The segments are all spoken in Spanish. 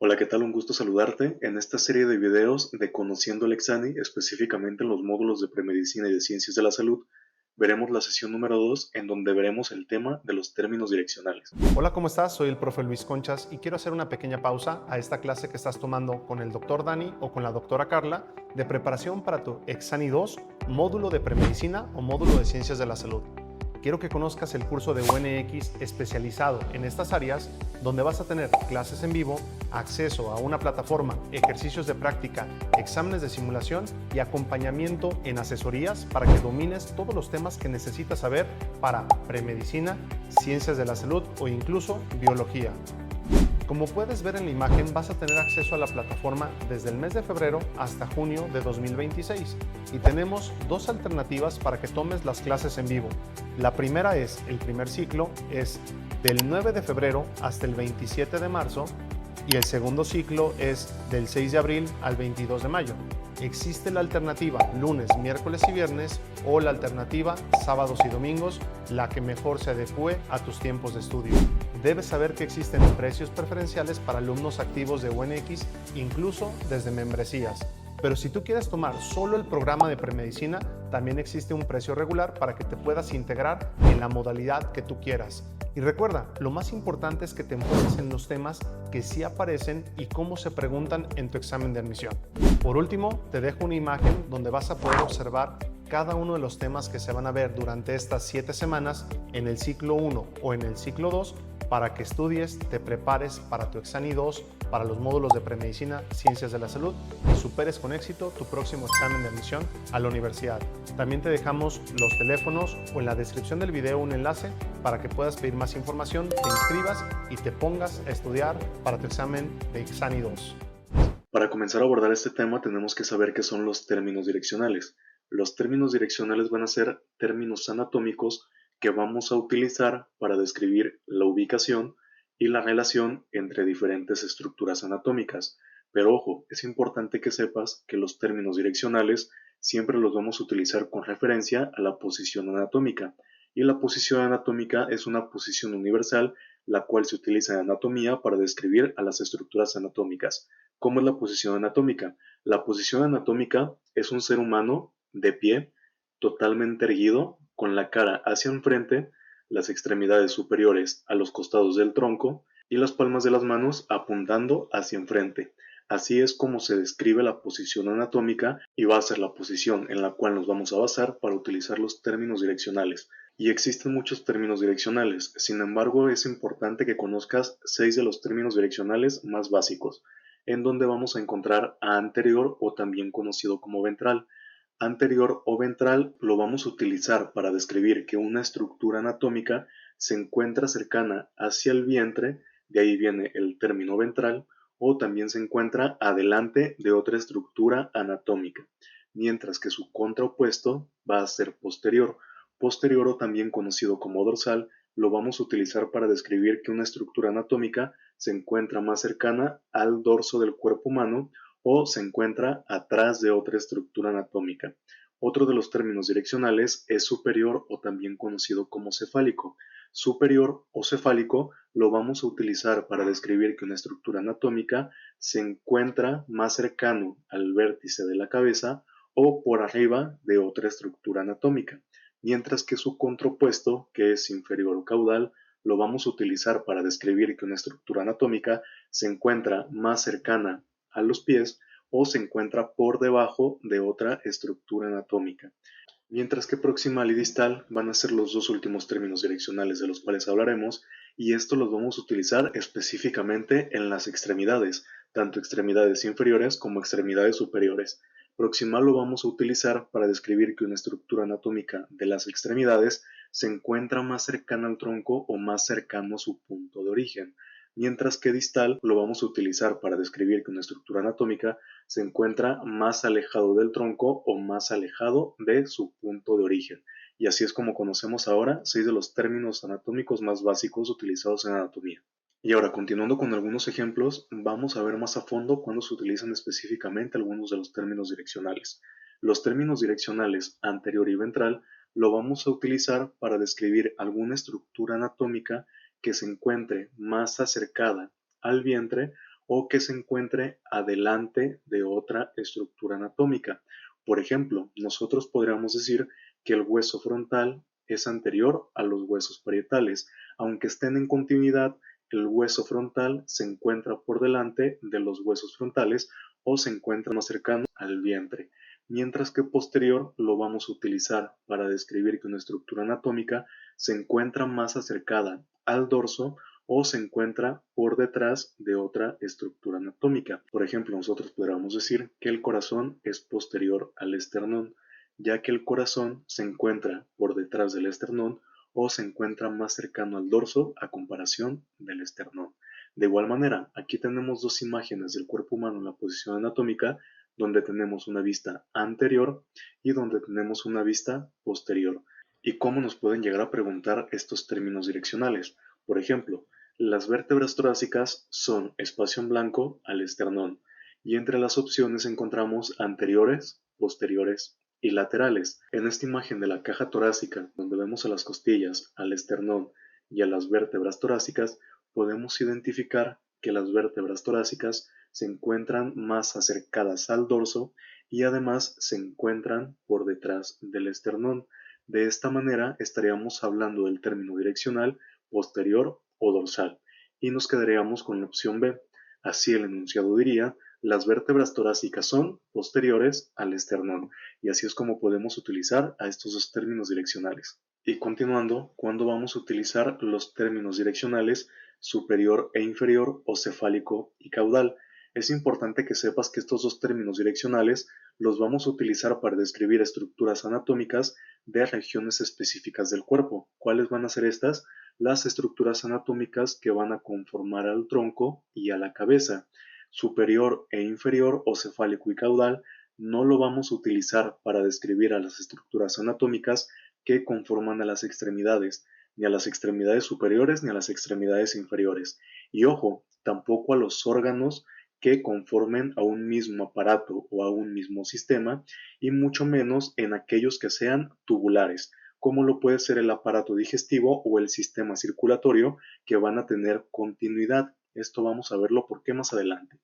Hola, ¿qué tal? Un gusto saludarte. En esta serie de videos de Conociendo el Exani, específicamente en los módulos de Premedicina y de Ciencias de la Salud, veremos la sesión número 2 en donde veremos el tema de los términos direccionales. Hola, ¿cómo estás? Soy el profe Luis Conchas y quiero hacer una pequeña pausa a esta clase que estás tomando con el doctor Dani o con la doctora Carla de preparación para tu Exani 2, módulo de Premedicina o módulo de Ciencias de la Salud. Quiero que conozcas el curso de UNX especializado en estas áreas, donde vas a tener clases en vivo, acceso a una plataforma, ejercicios de práctica, exámenes de simulación y acompañamiento en asesorías para que domines todos los temas que necesitas saber para premedicina, ciencias de la salud o incluso biología. Como puedes ver en la imagen, vas a tener acceso a la plataforma desde el mes de febrero hasta junio de 2026 y tenemos dos alternativas para que tomes las clases en vivo. La primera es, el primer ciclo es del 9 de febrero hasta el 27 de marzo y el segundo ciclo es del 6 de abril al 22 de mayo. Existe la alternativa lunes, miércoles y viernes o la alternativa sábados y domingos, la que mejor se adecue a tus tiempos de estudio. Debes saber que existen precios preferenciales para alumnos activos de UNX, incluso desde membresías. Pero si tú quieres tomar solo el programa de premedicina, también existe un precio regular para que te puedas integrar en la modalidad que tú quieras. Y recuerda, lo más importante es que te enfoques en los temas que sí aparecen y cómo se preguntan en tu examen de admisión. Por último, te dejo una imagen donde vas a poder observar cada uno de los temas que se van a ver durante estas 7 semanas en el ciclo 1 o en el ciclo 2 para que estudies, te prepares para tu Exani 2, para los módulos de Premedicina, Ciencias de la Salud y superes con éxito tu próximo examen de admisión a la universidad. También te dejamos los teléfonos o en la descripción del video un enlace para que puedas pedir más información, te inscribas y te pongas a estudiar para tu examen de Exani 2. Para comenzar a abordar este tema tenemos que saber qué son los términos direccionales. Los términos direccionales van a ser términos anatómicos que vamos a utilizar para describir la ubicación y la relación entre diferentes estructuras anatómicas. Pero ojo, es importante que sepas que los términos direccionales siempre los vamos a utilizar con referencia a la posición anatómica. Y la posición anatómica es una posición universal, la cual se utiliza en anatomía para describir a las estructuras anatómicas. ¿Cómo es la posición anatómica? La posición anatómica es un ser humano de pie, totalmente erguido, con la cara hacia enfrente, las extremidades superiores a los costados del tronco y las palmas de las manos apuntando hacia enfrente. Así es como se describe la posición anatómica y va a ser la posición en la cual nos vamos a basar para utilizar los términos direccionales. Y existen muchos términos direccionales, sin embargo es importante que conozcas 6 de los términos direccionales más básicos, en donde vamos a encontrar a anterior o también conocido como ventral. Anterior o ventral lo vamos a utilizar para describir que una estructura anatómica se encuentra cercana hacia el vientre, de ahí viene el término ventral, o también se encuentra adelante de otra estructura anatómica, mientras que su contraopuesto va a ser posterior. Posterior o también conocido como dorsal, lo vamos a utilizar para describir que una estructura anatómica se encuentra más cercana al dorso del cuerpo humano o se encuentra atrás de otra estructura anatómica. Otro de los términos direccionales es superior o también conocido como cefálico. Superior o cefálico lo vamos a utilizar para describir que una estructura anatómica se encuentra más cercano al vértice de la cabeza o por arriba de otra estructura anatómica, mientras que su contrapuesto, que es inferior o caudal, lo vamos a utilizar para describir que una estructura anatómica se encuentra más cercana a los pies o se encuentra por debajo de otra estructura anatómica. Mientras que proximal y distal van a ser los dos últimos términos direccionales de los cuales hablaremos, y esto los vamos a utilizar específicamente en las extremidades, tanto extremidades inferiores como extremidades superiores. Proximal lo vamos a utilizar para describir que una estructura anatómica de las extremidades se encuentra más cercana al tronco o más cercano a su punto de origen, mientras que distal lo vamos a utilizar para describir que una estructura anatómica se encuentra más alejado del tronco o más alejado de su punto de origen. Y así es como conocemos ahora 6 de los términos anatómicos más básicos utilizados en anatomía. Y ahora, continuando con algunos ejemplos, vamos a ver más a fondo cuándo se utilizan específicamente algunos de los términos direccionales. Los términos direccionales anterior y ventral lo vamos a utilizar para describir alguna estructura anatómica que se encuentre más acercada al vientre o que se encuentre adelante de otra estructura anatómica. Por ejemplo, nosotros podríamos decir que el hueso frontal es anterior a los huesos parietales. Aunque estén en continuidad, el hueso frontal se encuentra por delante de los huesos frontales o se encuentra más cercano al vientre, mientras que posterior lo vamos a utilizar para describir que una estructura anatómica se encuentra más acercada al dorso o se encuentra por detrás de otra estructura anatómica. Por ejemplo, nosotros podríamos decir que el corazón es posterior al esternón, ya que el corazón se encuentra por detrás del esternón o se encuentra más cercano al dorso a comparación del esternón. De igual manera, aquí tenemos dos imágenes del cuerpo humano en la posición anatómica, donde tenemos una vista anterior y donde tenemos una vista posterior. ¿Y cómo nos pueden llegar a preguntar estos términos direccionales? Por ejemplo, las vértebras torácicas son espacio en blanco al esternón, y entre las opciones encontramos anteriores, posteriores y laterales. En esta imagen de la caja torácica, donde vemos a las costillas, al esternón y a las vértebras torácicas, podemos identificar que las vértebras torácicas se encuentran más acercadas al dorso y además se encuentran por detrás del esternón. De esta manera estaríamos hablando del término direccional posterior o dorsal y nos quedaríamos con la opción B. Así el enunciado diría: las vértebras torácicas son posteriores al esternón, y así es como podemos utilizar a estos dos términos direccionales. Y continuando, ¿cuándo vamos a utilizar los términos direccionales superior e inferior o cefálico y caudal? Es importante que sepas que estos dos términos direccionales los vamos a utilizar para describir estructuras anatómicas de regiones específicas del cuerpo. ¿Cuáles van a ser estas? Las estructuras anatómicas que van a conformar al tronco y a la cabeza. Superior e inferior o cefálico y caudal no lo vamos a utilizar para describir a las estructuras anatómicas que conforman a las extremidades, ni a las extremidades superiores ni a las extremidades inferiores. Y ojo, tampoco a los órganos que conformen a un mismo aparato o a un mismo sistema, y mucho menos en aquellos que sean tubulares, como lo puede ser el aparato digestivo o el sistema circulatorio, que van a tener continuidad. Esto vamos a verlo por qué más adelante.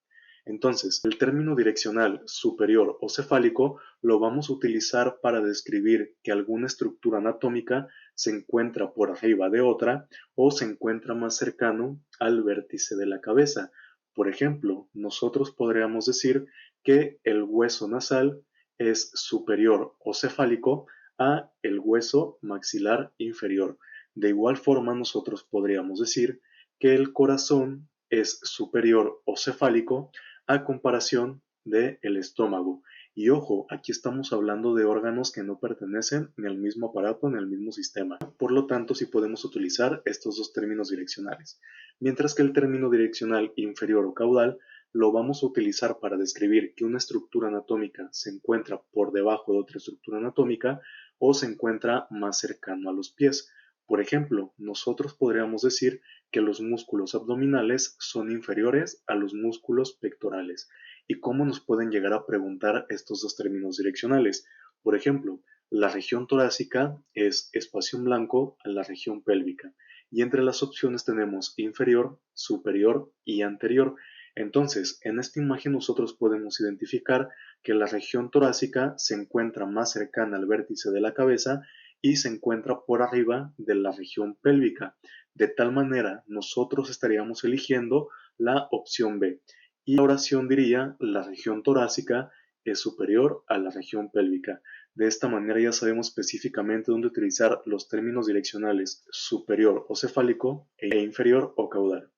Entonces, el término direccional superior o cefálico lo vamos a utilizar para describir que alguna estructura anatómica se encuentra por arriba de otra o se encuentra más cercano al vértice de la cabeza. Por ejemplo, nosotros podríamos decir que el hueso nasal es superior o cefálico a el hueso maxilar inferior. De igual forma, nosotros podríamos decir que el corazón es superior o cefálico a comparación del estómago. Y ojo, aquí estamos hablando de órganos que no pertenecen ni al mismo aparato ni al mismo sistema. Por lo tanto, sí podemos utilizar estos dos términos direccionales. Mientras que el término direccional inferior o caudal lo vamos a utilizar para describir que una estructura anatómica se encuentra por debajo de otra estructura anatómica o se encuentra más cercano a los pies. Por ejemplo, nosotros podríamos decir que los músculos abdominales son inferiores a los músculos pectorales. ¿Y cómo nos pueden llegar a preguntar estos dos términos direccionales? Por ejemplo, la región torácica es espacio en blanco a la región pélvica, y entre las opciones tenemos inferior, superior y anterior. Entonces, en esta imagen nosotros podemos identificar que la región torácica se encuentra más cercana al vértice de la cabeza y se encuentra por arriba de la región pélvica. De tal manera, nosotros estaríamos eligiendo la opción B. Y la oración diría: la región torácica es superior a la región pélvica. De esta manera ya sabemos específicamente dónde utilizar los términos direccionales superior o cefálico e inferior o caudal.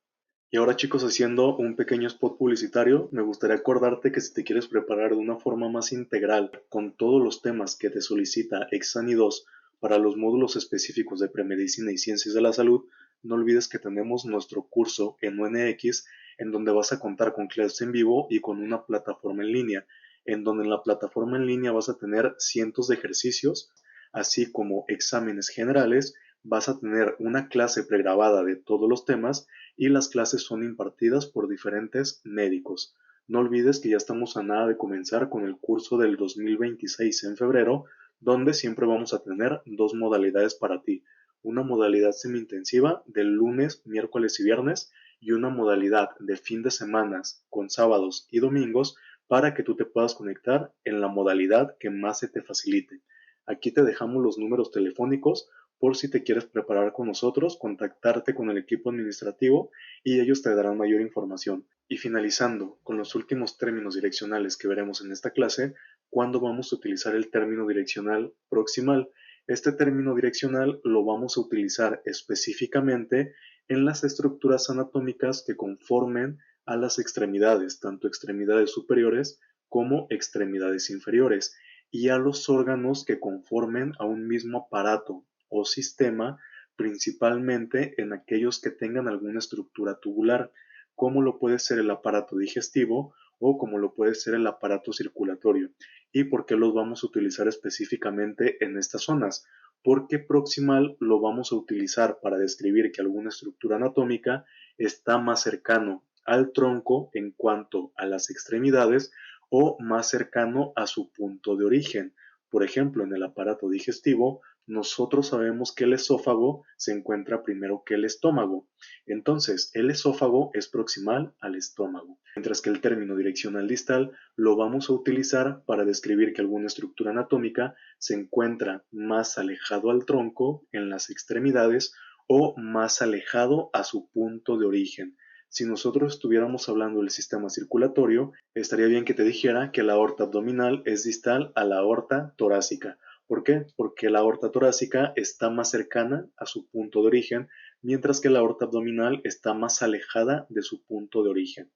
Y ahora, chicos, haciendo un pequeño spot publicitario, me gustaría acordarte que si te quieres preparar de una forma más integral con todos los temas que te solicita Exani 2 para los módulos específicos de premedicina y ciencias de la salud, no olvides que tenemos nuestro curso en UNX, en donde vas a contar con clases en vivo y con una plataforma en línea, en donde en la plataforma en línea vas a tener cientos de ejercicios, así como exámenes generales. Vas a tener una clase pregrabada de todos los temas, y las clases son impartidas por diferentes médicos. No olvides que ya estamos a nada de comenzar con el curso del 2026 en febrero, donde siempre vamos a tener dos modalidades para ti. Una modalidad semi-intensiva del lunes, miércoles y viernes, y una modalidad de fin de semanas con sábados y domingos para que tú te puedas conectar en la modalidad que más se te facilite. Aquí te dejamos los números telefónicos por si te quieres preparar con nosotros, contactarte con el equipo administrativo y ellos te darán mayor información. Y finalizando con los últimos términos direccionales que veremos en esta clase, ¿cuándo vamos a utilizar el término direccional proximal? Este término direccional lo vamos a utilizar específicamente en las estructuras anatómicas que conformen a las extremidades, tanto extremidades superiores como extremidades inferiores, y a los órganos que conformen a un mismo aparato o sistema, principalmente en aquellos que tengan alguna estructura tubular, como lo puede ser el aparato digestivo o como lo puede ser el aparato circulatorio. ¿Y por qué los vamos a utilizar específicamente en estas zonas? Porque proximal lo vamos a utilizar para describir que alguna estructura anatómica está más cercano al tronco en cuanto a las extremidades o más cercano a su punto de origen. Por ejemplo, en el aparato digestivo, nosotros sabemos que el esófago se encuentra primero que el estómago. Entonces, el esófago es proximal al estómago, mientras que el término direccional distal lo vamos a utilizar para describir que alguna estructura anatómica se encuentra más alejado al tronco en las extremidades o más alejado a su punto de origen. Si nosotros estuviéramos hablando del sistema circulatorio, estaría bien que te dijera que la aorta abdominal es distal a la aorta torácica. ¿Por qué? Porque la aorta torácica está más cercana a su punto de origen, mientras que la aorta abdominal está más alejada de su punto de origen.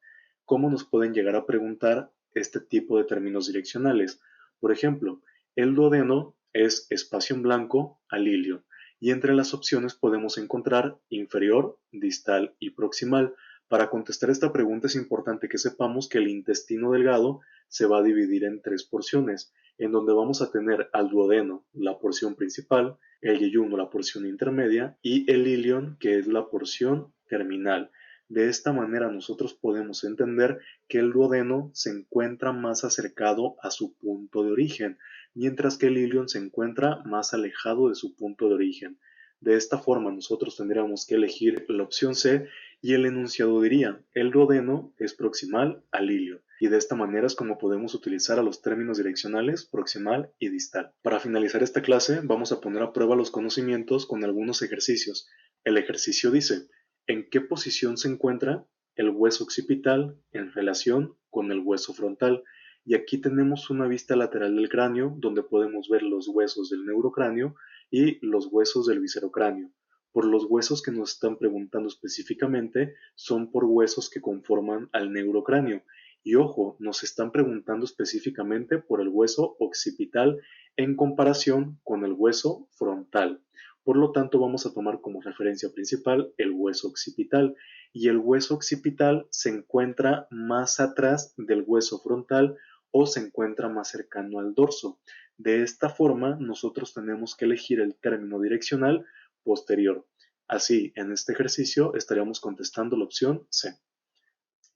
¿Cómo nos pueden llegar a preguntar este tipo de términos direccionales? Por ejemplo, el duodeno es espacio en blanco al ilio, y entre las opciones podemos encontrar inferior, distal y proximal. Para contestar esta pregunta es importante que sepamos que el intestino delgado se va a dividir en tres porciones, en donde vamos a tener al duodeno, la porción principal, el yeyuno, la porción intermedia, y el ilion, que es la porción terminal. De esta manera nosotros podemos entender que el duodeno se encuentra más acercado a su punto de origen, mientras que el ilion se encuentra más alejado de su punto de origen. De esta forma nosotros tendríamos que elegir la opción C y el enunciado diría, el duodeno es proximal al ilio. Y de esta manera es como podemos utilizar a los términos direccionales proximal y distal. Para finalizar esta clase vamos a poner a prueba los conocimientos con algunos ejercicios. El ejercicio dice, ¿en qué posición se encuentra el hueso occipital en relación con el hueso frontal? Y aquí tenemos una vista lateral del cráneo donde podemos ver los huesos del neurocráneo y los huesos del viscerocráneo. Por los huesos que nos están preguntando específicamente son por huesos que conforman al neurocráneo. Y ojo, nos están preguntando específicamente por el hueso occipital en comparación con el hueso frontal. Por lo tanto, vamos a tomar como referencia principal el hueso occipital. Y el hueso occipital se encuentra más atrás del hueso frontal o se encuentra más cercano al dorso. De esta forma, nosotros tenemos que elegir el término direccional posterior. Así, en este ejercicio estaríamos contestando la opción C.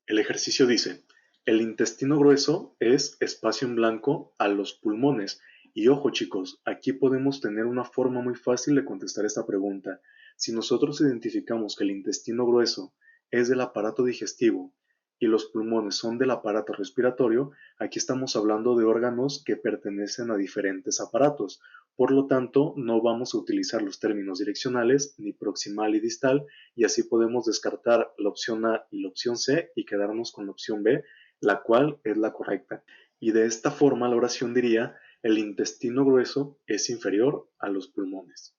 El ejercicio dice, el intestino grueso es espacio en blanco a los pulmones. Y ojo chicos, aquí podemos tener una forma muy fácil de contestar esta pregunta. Si nosotros identificamos que el intestino grueso es del aparato digestivo y los pulmones son del aparato respiratorio, aquí estamos hablando de órganos que pertenecen a diferentes aparatos. Por lo tanto, no vamos a utilizar los términos direccionales ni proximal y distal, y así podemos descartar la opción A y la opción C y quedarnos con la opción B, la cual es la correcta. Y de esta forma la oración diría, el intestino grueso es inferior a los pulmones.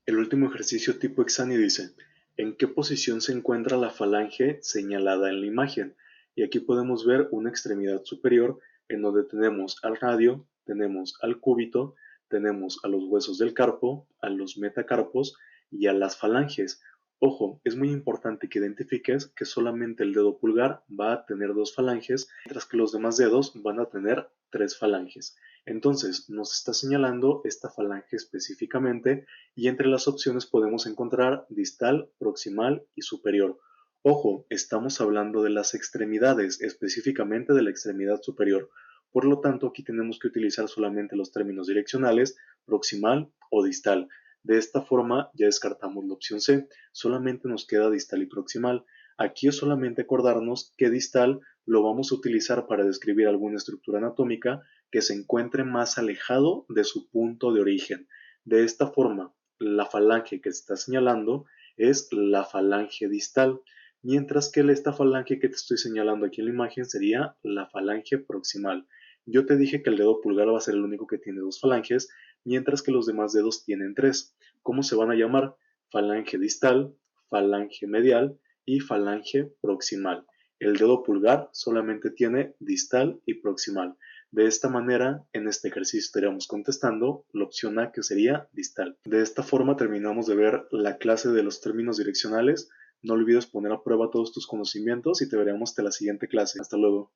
El último ejercicio tipo Exani dice, ¿en qué posición se encuentra la falange señalada en la imagen? Y aquí podemos ver una extremidad superior en donde tenemos al radio, tenemos al cúbito, tenemos a los huesos del carpo, a los metacarpos y a las falanges. Ojo, es muy importante que identifiques que solamente el dedo pulgar va a tener dos falanges, mientras que los demás dedos van a tener tres falanges. Entonces, nos está señalando esta falange específicamente y entre las opciones podemos encontrar distal, proximal y superior. Ojo, estamos hablando de las extremidades, específicamente de la extremidad superior. Por lo tanto, aquí tenemos que utilizar solamente los términos direccionales, proximal o distal. De esta forma ya descartamos la opción C, solamente nos queda distal y proximal. Aquí es solamente acordarnos que distal lo vamos a utilizar para describir alguna estructura anatómica que se encuentre más alejado de su punto de origen. De esta forma, la falange que está señalando es la falange distal, mientras que esta falange que te estoy señalando aquí en la imagen sería la falange proximal. Yo te dije que el dedo pulgar va a ser el único que tiene dos falanges, mientras que los demás dedos tienen tres. ¿Cómo se van a llamar? Falange distal, falange medial y falange proximal. El dedo pulgar solamente tiene distal y proximal. De esta manera, en este ejercicio estaríamos contestando la opción A, que sería distal. De esta forma terminamos de ver la clase de los términos direccionales. No olvides poner a prueba todos tus conocimientos y te veremos hasta la siguiente clase. Hasta luego.